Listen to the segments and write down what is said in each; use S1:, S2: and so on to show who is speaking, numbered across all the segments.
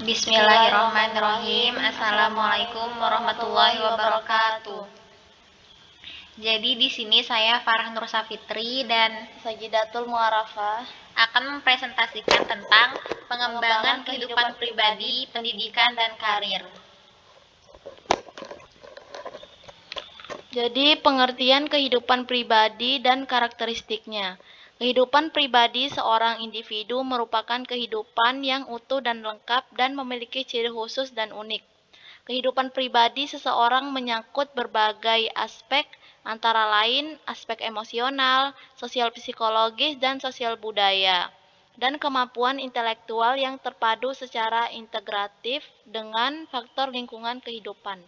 S1: Bismillahirrahmanirrahim. Assalamualaikum warahmatullahi wabarakatuh. Jadi di sini saya Farah Nur Safitri dan
S2: Sajidatul Mu'arafah
S1: akan mempresentasikan tentang pengembangan kehidupan pribadi, pendidikan, dan karir.
S2: Jadi, pengertian kehidupan pribadi dan karakteristiknya. Kehidupan pribadi seorang individu merupakan kehidupan yang utuh dan lengkap dan memiliki ciri khusus dan unik. Kehidupan pribadi seseorang menyangkut berbagai aspek, antara lain aspek emosional, sosial psikologis, dan sosial budaya, dan kemampuan intelektual yang terpadu secara integratif dengan faktor lingkungan kehidupan.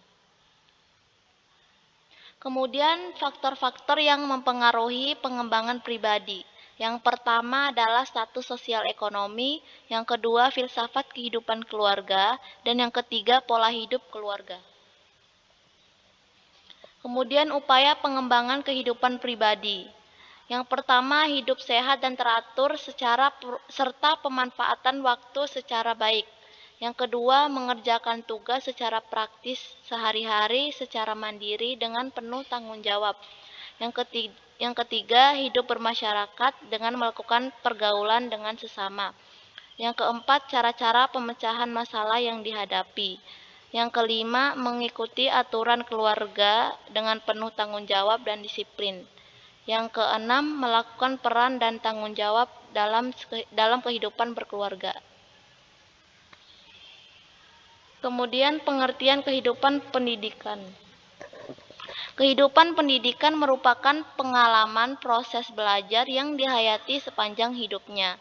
S2: Kemudian faktor-faktor yang mempengaruhi pengembangan pribadi. Yang pertama adalah status sosial ekonomi, yang kedua filsafat kehidupan keluarga, dan yang ketiga pola hidup keluarga. Kemudian upaya pengembangan kehidupan pribadi. Yang pertama hidup sehat dan teratur serta pemanfaatan waktu secara baik. Yang kedua, mengerjakan tugas secara praktis sehari-hari secara mandiri dengan penuh tanggung jawab. Yang ketiga, hidup bermasyarakat dengan melakukan pergaulan dengan sesama. Yang keempat, cara-cara pemecahan masalah yang dihadapi. Yang kelima, mengikuti aturan keluarga dengan penuh tanggung jawab dan disiplin. Yang keenam, melakukan peran dan tanggung jawab dalam kehidupan berkeluarga. Kemudian pengertian kehidupan pendidikan. Kehidupan pendidikan merupakan pengalaman proses belajar yang dihayati sepanjang hidupnya,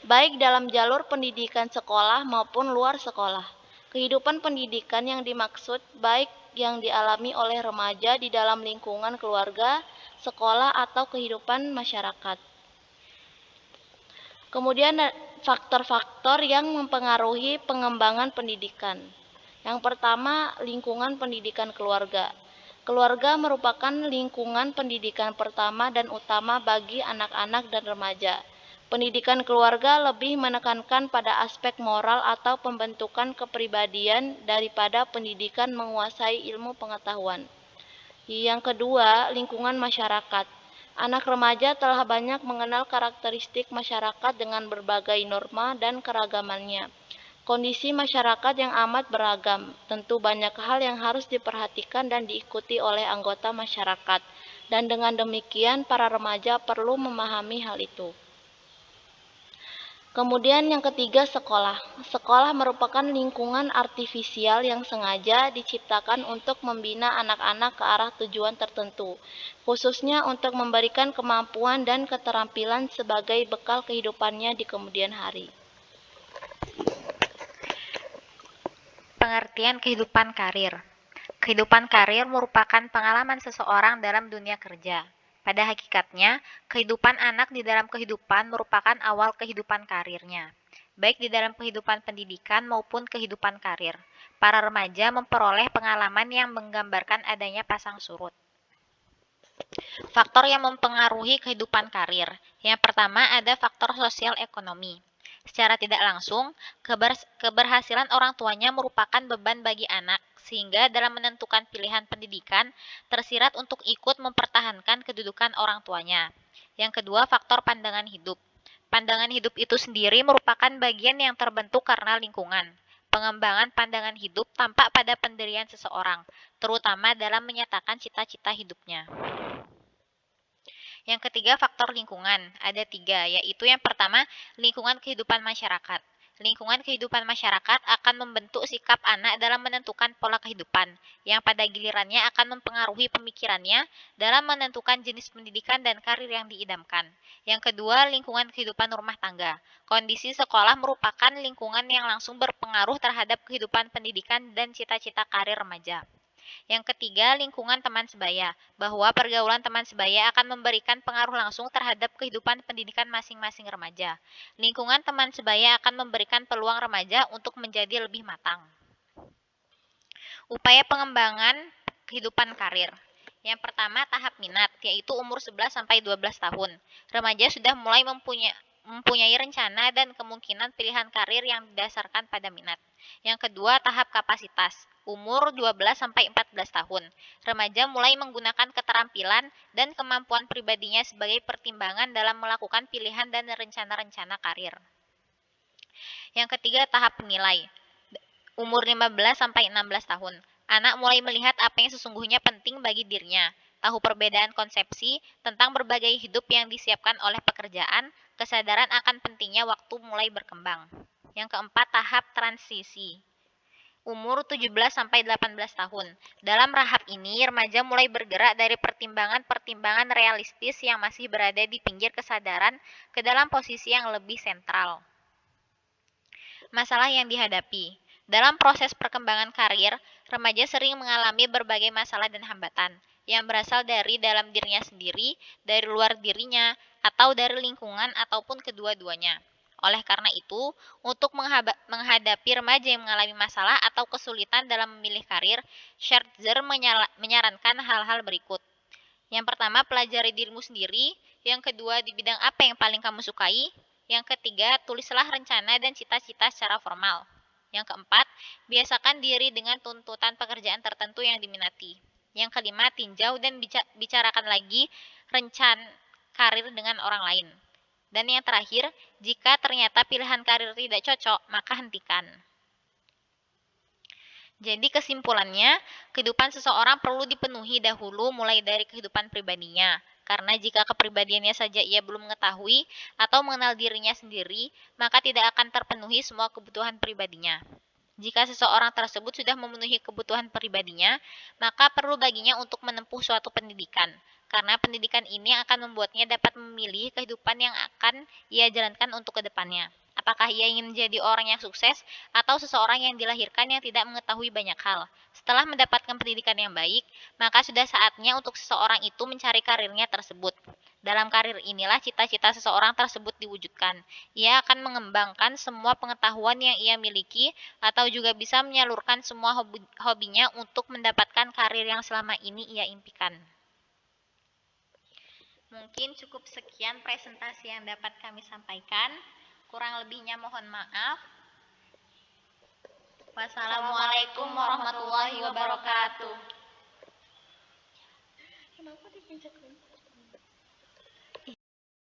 S2: baik dalam jalur pendidikan sekolah maupun luar sekolah. Kehidupan pendidikan yang dimaksud baik yang dialami oleh remaja di dalam lingkungan keluarga, sekolah, atau kehidupan masyarakat. Kemudian faktor-faktor yang mempengaruhi pengembangan pendidikan. Yang pertama, lingkungan pendidikan keluarga. Keluarga merupakan lingkungan pendidikan pertama dan utama bagi anak-anak dan remaja. Pendidikan keluarga lebih menekankan pada aspek moral atau pembentukan kepribadian daripada pendidikan menguasai ilmu pengetahuan. Yang kedua, lingkungan masyarakat. Anak remaja telah banyak mengenal karakteristik masyarakat dengan berbagai norma dan keragamannya. Kondisi masyarakat yang amat beragam, tentu banyak hal yang harus diperhatikan dan diikuti oleh anggota masyarakat, dan dengan demikian para remaja perlu memahami hal itu. Kemudian yang ketiga, sekolah. Sekolah merupakan lingkungan artifisial yang sengaja diciptakan untuk membina anak-anak ke arah tujuan tertentu, khususnya untuk memberikan kemampuan dan keterampilan sebagai bekal kehidupannya di kemudian hari.
S1: Pengertian kehidupan karir. Kehidupan karir merupakan pengalaman seseorang dalam dunia kerja. Pada hakikatnya, kehidupan anak di dalam kehidupan merupakan awal kehidupan karirnya, baik di dalam kehidupan pendidikan maupun kehidupan karir. Para remaja memperoleh pengalaman yang menggambarkan adanya pasang surut. Faktor yang mempengaruhi kehidupan karir. Yang pertama ada faktor sosial ekonomi. Secara tidak langsung, keberhasilan orang tuanya merupakan beban bagi anak, sehingga dalam menentukan pilihan pendidikan, tersirat untuk ikut mempertahankan kedudukan orang tuanya. Yang kedua, faktor pandangan hidup. Pandangan hidup itu sendiri merupakan bagian yang terbentuk karena lingkungan. Pengembangan pandangan hidup tampak pada pendirian seseorang, terutama dalam menyatakan cita-cita hidupnya. Yang ketiga, faktor lingkungan. Ada 3, yaitu yang pertama, lingkungan kehidupan masyarakat. Lingkungan kehidupan masyarakat akan membentuk sikap anak dalam menentukan pola kehidupan, yang pada gilirannya akan mempengaruhi pemikirannya dalam menentukan jenis pendidikan dan karir yang diidamkan. Yang kedua, lingkungan kehidupan rumah tangga. Kondisi sekolah merupakan lingkungan yang langsung berpengaruh terhadap kehidupan pendidikan dan cita-cita karir remaja. Yang ketiga, lingkungan teman sebaya, bahwa pergaulan teman sebaya akan memberikan pengaruh langsung terhadap kehidupan pendidikan masing-masing remaja. Lingkungan teman sebaya akan memberikan peluang remaja untuk menjadi lebih matang. Upaya pengembangan kehidupan karir. Yang pertama, tahap minat, yaitu umur 11 sampai 12 tahun. Remaja sudah mulai mempunyai rencana dan kemungkinan pilihan karir yang didasarkan pada minat. Yang kedua, tahap kapasitas. Umur 12-14 tahun. Remaja mulai menggunakan keterampilan dan kemampuan pribadinya sebagai pertimbangan dalam melakukan pilihan dan rencana-rencana karir. Yang ketiga, tahap penilai. Umur 15-16 tahun. Anak mulai melihat apa yang sesungguhnya penting bagi dirinya, tahu perbedaan konsepsi tentang berbagai hidup yang disiapkan oleh pekerjaan, kesadaran akan pentingnya waktu mulai berkembang. Yang keempat, tahap transisi. Umur 17-18 tahun. Dalam tahap ini, remaja mulai bergerak dari pertimbangan-pertimbangan realistis yang masih berada di pinggir kesadaran ke dalam posisi yang lebih sentral. Masalah yang dihadapi. Dalam proses perkembangan karir, remaja sering mengalami berbagai masalah dan hambatan yang berasal dari dalam dirinya sendiri, dari luar dirinya, atau dari lingkungan ataupun kedua-duanya. Oleh karena itu, untuk menghadapi remaja yang mengalami masalah atau kesulitan dalam memilih karir, Scherzer menyarankan hal-hal berikut. Yang pertama, pelajari dirimu sendiri. Yang kedua, di bidang apa yang paling kamu sukai. Yang ketiga, tulislah rencana dan cita-cita secara formal. Yang keempat, biasakan diri dengan tuntutan pekerjaan tertentu yang diminati. Yang kelima, tinjau dan bicarakan lagi rencana karir dengan orang lain. Dan yang terakhir, jika ternyata pilihan karir tidak cocok, maka hentikan. Jadi kesimpulannya, kehidupan seseorang perlu dipenuhi dahulu mulai dari kehidupan pribadinya. Karena jika kepribadiannya saja ia belum mengetahui atau mengenal dirinya sendiri, maka tidak akan terpenuhi semua kebutuhan pribadinya. Jika seseorang tersebut sudah memenuhi kebutuhan pribadinya, maka perlu baginya untuk menempuh suatu pendidikan. Karena pendidikan ini akan membuatnya dapat memilih kehidupan yang akan ia jalankan untuk kedepannya. Apakah ia ingin menjadi orang yang sukses atau seseorang yang dilahirkan yang tidak mengetahui banyak hal? Setelah mendapatkan pendidikan yang baik, maka sudah saatnya untuk seseorang itu mencari karirnya tersebut. Dalam karir inilah cita-cita seseorang tersebut diwujudkan. Ia akan mengembangkan semua pengetahuan yang ia miliki atau juga bisa menyalurkan semua hobinya untuk mendapatkan karir yang selama ini ia impikan. Mungkin cukup sekian presentasi yang dapat kami sampaikan. Kurang lebihnya mohon maaf. Wassalamualaikum warahmatullahi wabarakatuh.
S2: Kenapa dipencet?